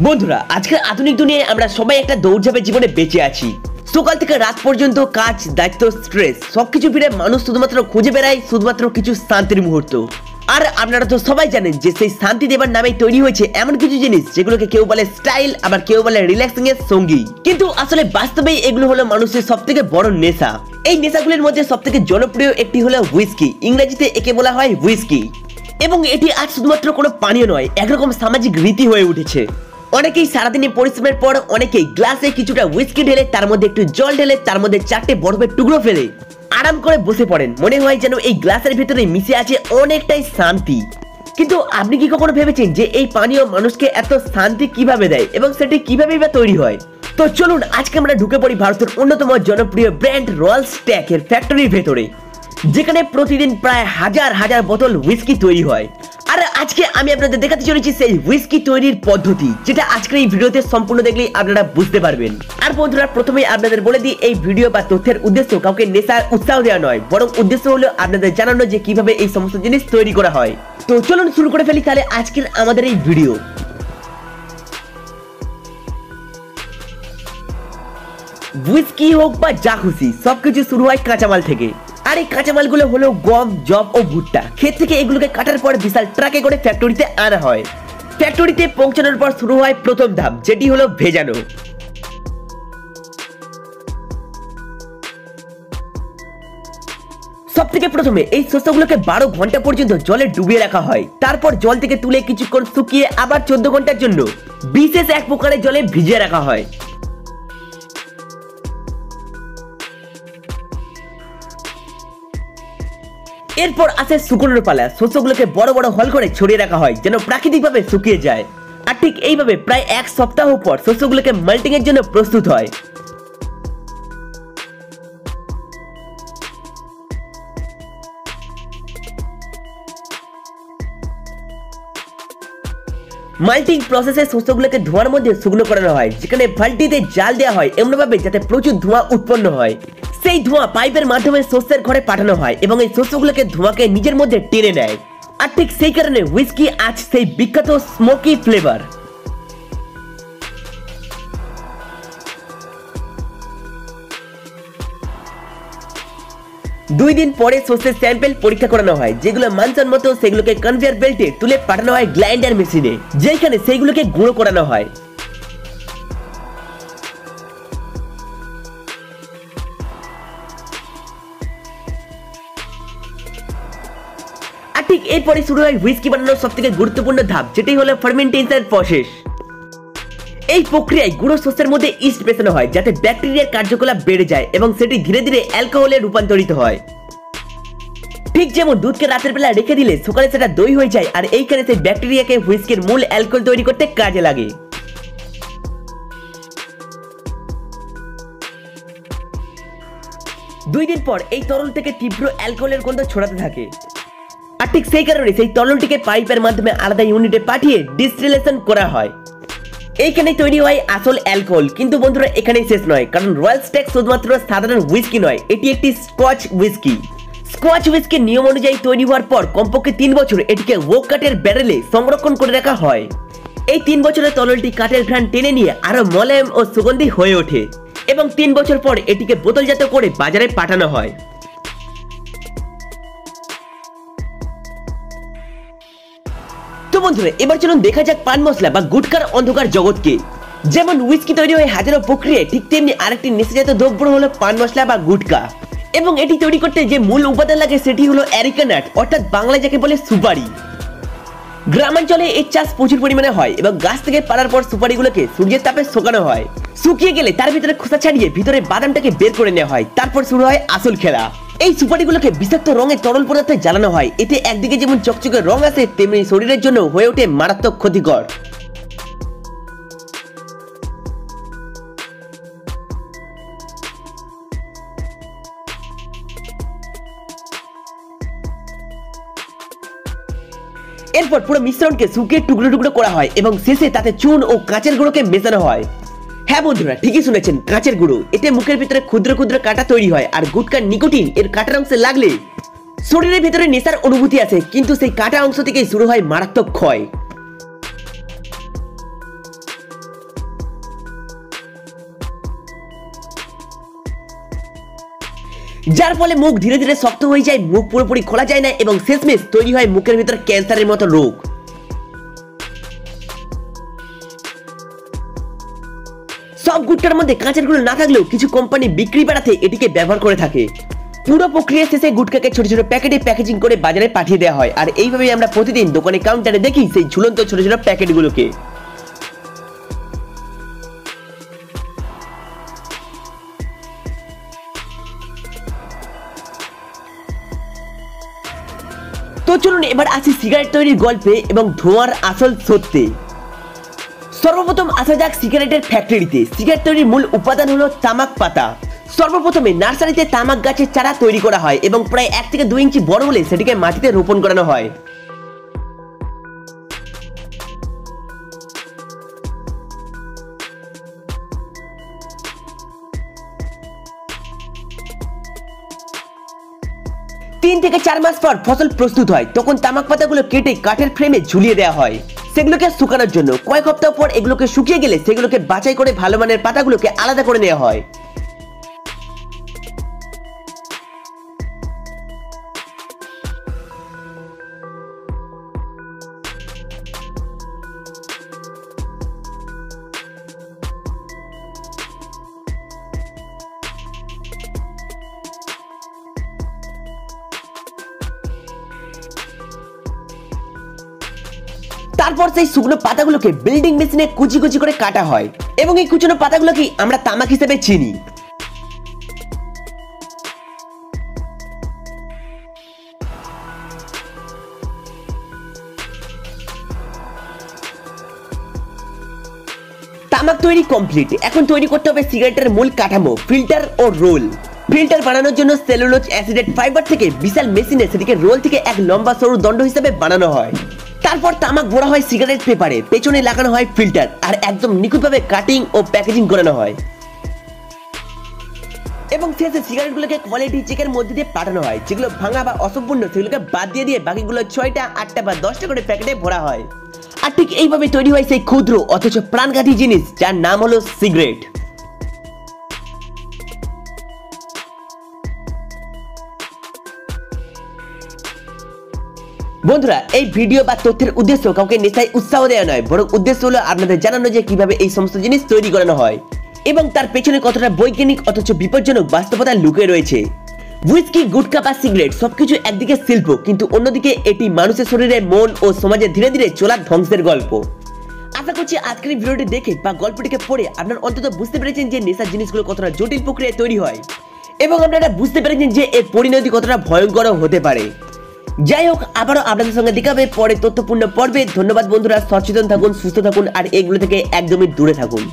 বন্ধুরা, আজকের আধুনিক দুনিয়ায় আমরা সবাই একটা দৌড়ঝাঁপের জীবনে বেঁচে আছি। সকাল থেকে রাত পর্যন্ত কাজ, দায়িত্ব, স্ট্রেস সবকিছু ফিরে মানুষ শুধুমাত্র খুঁজে বেড়ায় শুধুমাত্র কিছু শান্তির মুহূর্ত। আর আপনারা তো সবাই জানেন যে সেই শান্তি দেবার নামেই তৈরি হয়েছে এমন কিছু জিনিস যেগুলোকে কেউ বলে স্টাইল, আবার কেউ বলে রিল্যাক্সিং এর সঙ্গী। কিন্তু আসলে বাস্তবেই এগুলো হলো মানুষের সবথেকে বড় নেশা। এই নেশাগুলির মধ্যে সবথেকে জনপ্রিয় একটি হলো হুইস্কি, ইংরেজিতে একে বলা হয় হুইস্কি। এবং এটি আজ শুধুমাত্র কোনো পানীয় নয়, একরকম সামাজিক রীতি হয়ে উঠেছে। অনেকেই সারাদিনের পরিশ্রমের পর অনেকেই গ্লাসে কিছুটা হুইস্কি ঢেলে তার মধ্যে একটু জল ঢেলে তার মধ্যে 4টে বরফের টুকরো ফেলে আরাম করে বসে পড়েন। মনে হয় যেন এই গ্লাসের ভিতরে মিশে আছে অনেকটাই শান্তি। কিন্তু আপনি কি কখনো ভেবেছেন যে এই পানীয় মানুষকে এত শান্তি কিভাবে দেয় এবং সেটি কিভাবে বা তৈরি হয়? তো চলুন আজকে আমরা ঢুকে পড়ি ভারতের অন্যতম জনপ্রিয় ব্র্যান্ড রয়্যাল স্ট্যাগ এর ফ্যাক্টরির ভেতরে, যেখানে প্রতিদিন প্রায় হাজার হাজার বোতল হুইস্কি তৈরি হয়। আর আজকে আমি আপনাদের দেখাতে চলেছি সেই হুইস্কি তৈরির পদ্ধতি, যেটা আজকের এই ভিডিওতে সম্পূর্ণ দেখলেই আপনারা বুঝতে পারবেন। আর বন্ধুরা, প্রথমেই আপনাদের বলে দিই, এই ভিডিও বা তথ্যের উদ্দেশ্য কাউকে নেশার উৎসাহ দেওয়া নয়, বরং উদ্দেশ্য হলো আপনাদের জানানো যে কিভাবে এই সমস্ত জিনিস তৈরি করা হয়। তো চলুন শুরু করে ফেলি তাহলে আজকের আমাদের এই ভিডিও। হুইস্কি হোক বা যা খুশি, সবকিছু শুরু হয় কাঁচামাল থেকে। আর এই কাঁচামালগুলো হলো গম, জব ও ভুট্টা। ক্ষেত থেকে এগুলোকে কাটার পর বিশাল ট্রাকে করে ফ্যাক্টরিতে আনা হয়। ফ্যাক্টরিতে পৌঁছানোর পর শুরু হয় প্রথম ধাপ, যেটি হলো ভেজানো। সব থেকে প্রথমে এই শস্যগুলোকে 12 ঘন্টা পর্যন্ত জলে ডুবিয়ে রাখা হয়। তারপর জল থেকে তুলে কিছুক্ষণ শুকিয়ে আবার 14 ঘন্টার জন্য বিশেষ এক প্রকারের জলে ভিজিয়ে রাখা হয়। এরপর আসে শুকনোর পালা। শস্যগুলোকে বড় বড় হল করে ছড়িয়ে রাখা হয় যেন প্রাকৃতিকভাবে শুকিয়ে যায়। আর ঠিক এইভাবে প্রায় এক সপ্তাহ পর শস্যগুলোকে মাল্টিং এর জন্য প্রস্তুত হয়। মাল্টিং প্রসেসে শস্যগুলোকে ধোঁয়ার মধ্যে শুকনো করানো হয়, যেখানে বালতিতে জাল দেওয়া হয় এমনভাবে যাতে প্রচুর ধোঁয়া উৎপন্ন হয়। সেই ধোঁয়া পাইপের মাধ্যমে শস্যের ঘরে পাঠানো হয় এবং এই শস্যগুলোকে ধোঁয়াকে নিজের মধ্যে টেনে নেয়। আর ঠিক সেই কারণে হুইস্কি আজ সেই বিখ্যাত স্মোকি ফ্লেভার। দুই দিন পরে শস্যের স্যাম্পেল পরীক্ষা করানো হয়, যেগুলো মানসম্মত সেগুলোকে কনভেয়ার বেল্টে তুলে পাঠানো হয় গ্রাইন্ডার মেশিনে, যেখানে সেইগুলোকে গুঁড়ো করানো হয়। আর ঠিক এরপরে শুরু হয় হুইস্কি বানানোর সবথেকে গুরুত্বপূর্ণ ধাপ, যেটি হলো ফার্মেন্টেশন প্রসেস। এই প্রক্রিয়ায় গুঁড়ো শস্যের মধ্যে ইস্ট মেশানো হয় যাতে ব্যাকটেরিয়ার কার্যকলাপ বেড়ে যায় এবং সেটি ধীরে ধীরে অ্যালকোহলে রূপান্তরিত হয়। ঠিক যেমন দুধকে রাতের বেলা রেখে দিলে সকালে সেটা দই হয়ে যায়, আর এইখানে সেই ব্যাকটেরিয়াকে হুইস্কির মূল অ্যালকোহল তৈরি করতে কাজে লাগে। দুই দিন পর এই তরল থেকে তীব্র অ্যালকোহলের গন্ধ ছড়াতে থাকে। আর ঠিক সেই কারণে সেই তরলটিকে পাইপের মাধ্যমে আলাদা ইউনিটে পাঠিয়ে ডিস্টিলেশন করা হয়। এইখানে তৈরি হয় আসল অ্যালকোহল। কিন্তু বন্ধুরা, এখানেই শেষ নয়, কারণ রয়্যাল স্ট্যাগ শুধুমাত্র সাধারণ হুইস্কি নয়, এটি একটি স্কচ হুইস্কি। স্কচ হুইস্কির নিয়ম অনুযায়ী তৈরি হওয়ার পর কমপক্ষে 3 বছর এটিকে ওক কাঠের ব্যারেলে সংরক্ষণ করে রাখা হয়। এই 3 বছরের তরলটি কাঠের ঘ্রাণ টেনে নিয়ে আরো মোলায়েম ও সুগন্ধি হয়ে ওঠে এবং 3 বছর পর এটিকে বোতলজাত করে বাজারে পাঠানো হয়। তো বন্ধুরা, এবার চলুন দেখা যাক পান মশলা বা গুটকার অন্ধকার জগৎকে। যেমন হুইস্কি তৈরি হয় হাজারো প্রক্রিয়ায়, ঠিক তেমনি আরেকটি নেশাজাত দ্রব্য হলো পান মশলা বা গুটকা। এবং এটি তৈরি করতে যে মূল উপাদান লাগে সেটি হলো অ্যারিকা নাট, অর্থাৎ বাংলায় যাকে বলে সুপারি। গ্রামাঞ্চলে এর চাষ প্রচুর পরিমাণে হয় এবং গাছ থেকে পাড়ার পর সুপারিগুলোকে সূর্যের তাপে শুকানো হয়। শুকিয়ে গেলে তার ভিতরে খোসা ছাড়িয়ে ভিতরে বাদামটাকে বের করে নেওয়া হয়। তারপর শুরু হয় আসল খেলা। এই সুপারিগুলোকে বিষাক্ত রঙের তরল পদার্থে জ্বালানো হয়। এতে একদিকে যেমন চকচকে রং আসে, তেমনি শরীরের জন্য হয়ে ওঠে মারাত্মক ক্ষতিকর। এরপর পুরো মিশ্রণকে শুকিয়ে টুকরো টুকরো করা হয় এবং শেষে তাতে চুন ও কাঁচের গুঁড়োকে মেশানো হয়। হ্যাঁ বন্ধুরা, ঠিকই শুনেছেন, কাঁচের গুঁড়ো। এতে মুখের ভিতরে ক্ষুদ্র ক্ষুদ্র কাঁটা তৈরি হয়, আর গুটকার নিকোটিন এর কাঁটার অংশে লাগলে শরীরের ভিতরে নেশার অনুভূতি আছে, কিন্তু সেই কাটা অংশ থেকেই শুরু হয় মারাত্মক ক্ষয়। যার ফলে মুখ ধীরে ধীরে শক্ত হয়ে যায়, মুখ পুরোপুরি খোলা যায় না এবং শেষমেশ তৈরি হয় মুখের ভিতর ক্যান্সারের মতো রোগ। সব গুটকার মধ্যে কাঁচের গুলো না থাকলেও কিছু কোম্পানি বিক্রি বাড়াতে এটিকে ব্যবহার করে থাকে। পুরো প্রক্রিয়া শেষে গুটকাকে ছোট ছোট প্যাকেটে প্যাকেজিং করে বাজারে পাঠিয়ে দেওয়া হয়, আর এইভাবেই আমরা প্রতিদিন দোকানে কাউন্টারে দেখি সেই ঝুলন্ত ছোট ছোট প্যাকেটগুলোকে। তো চলুন এবার আসি সিগারেট তৈরির গল্পে এবং ধোঁয়ার আসল সত্যি। সর্বপ্রথম আসা যাক সিগারেটের ফ্যাক্টরিতে। সিগারেট তৈরির মূল উপাদান হলো তামাক পাতা। সর্বপ্রথমে নার্সারিতে তামাক গাছের চারা তৈরি করা হয় এবং প্রায় 1 থেকে 2 ইঞ্চি বড় হলে সেটিকে মাটিতে রোপণ করানো হয়। তিন থেকে 4 মাস পর ফসল প্রস্তুত হয়, তখন তামাক পাতাগুলো কেটে কাঠের ফ্রেমে ঝুলিয়ে দেওয়া হয় সেগুলোকে শুকানোর জন্য। কয়েক সপ্তাহ পর এগুলোকে শুকিয়ে গেলে সেগুলোকে বাছাই করে ভালো মানের পাতাগুলোকে আলাদা করে নেওয়া হয়। তারপর সেই শুকনো পাতাগুলোকে বিল্ডিং মেশিনে কুচি কুচি করে কাটা হয় এবং এই কুচনো পাতাগুলোকে আমরা তামাক হিসেবে চিনি। তামাক তৈরি কমপ্লিট। এখন তৈরি করতে হবে সিগারেটের মূল কাঠামো, ফিল্টার ও রোল। ফিল্টার বানানোর জন্য সেলুলোজ অ্যাসিডেট ফাইবার থেকে বিশাল মেশিনে সেটিকে রোল থেকে এক লম্বা সরু দণ্ড হিসেবে বানানো হয়। তারপর তামাক ভরা হয় সিগারেট পেপারে, পেছনে লাগানো হয় ফিল্টার আর একদম নিখুঁতভাবে কাটিং ও প্যাকেজিং করানো হয় এবং শেষে সিগারেটগুলোকে কোয়ালিটি চেকের মধ্যে দিয়ে পাঠানো হয়। যেগুলো ভাঙা বা অসম্পূর্ণ সেগুলোকে বাদ দিয়ে বাকিগুলো 6টা 8টা বা 10টা করে প্যাকেটে ভরা হয়। আর ঠিক এইভাবে তৈরি হয় সেই ক্ষুদ্র অথচ প্রাণঘাতী জিনিস যার নাম হলো সিগারেট। বন্ধুরা, এই ভিডিও বা তথ্যের উদ্দেশ্য কাউকে নেশায় উৎসাহ দেওয়া নয়, বরং উদ্দেশ্য হলো আপনাদের জানানো যে কিভাবে এই সমস্ত জিনিস তৈরি করানো হয় এবং তার পেছনে কতটা বৈজ্ঞানিক অথচ বিপজ্জনক বাস্তবতা লুকিয়ে রয়েছে। হুইস্কি, গুটখা বা সিগারেট সবকিছু একদিকে শিল্প, কিন্তু অন্যদিকে এটি মানুষের শরীরে, মন ও সমাজে ধীরে ধীরে চলার ধ্বংসের গল্প। আশা করছি আজকের ভিডিওটি দেখে বা গল্পটিকে পড়ে আপনারা অন্তত বুঝতে পেরেছেন যে নেশার জিনিসগুলো কতটা জটিল প্রক্রিয়ায় তৈরি হয় এবং আপনারা বুঝতে পেরেছেন যে এর পরিণতি কতটা ভয়ঙ্কর হতে পারে। যাই হোক, আবারও আপনাদের সঙ্গে দেখা হবে পরে তথ্যপূর্ণ পর্বে। ধন্যবাদ বন্ধুরা, সচেতন থাকুন, সুস্থ থাকুন আর এগুলো থেকে একদমই দূরে থাকুন।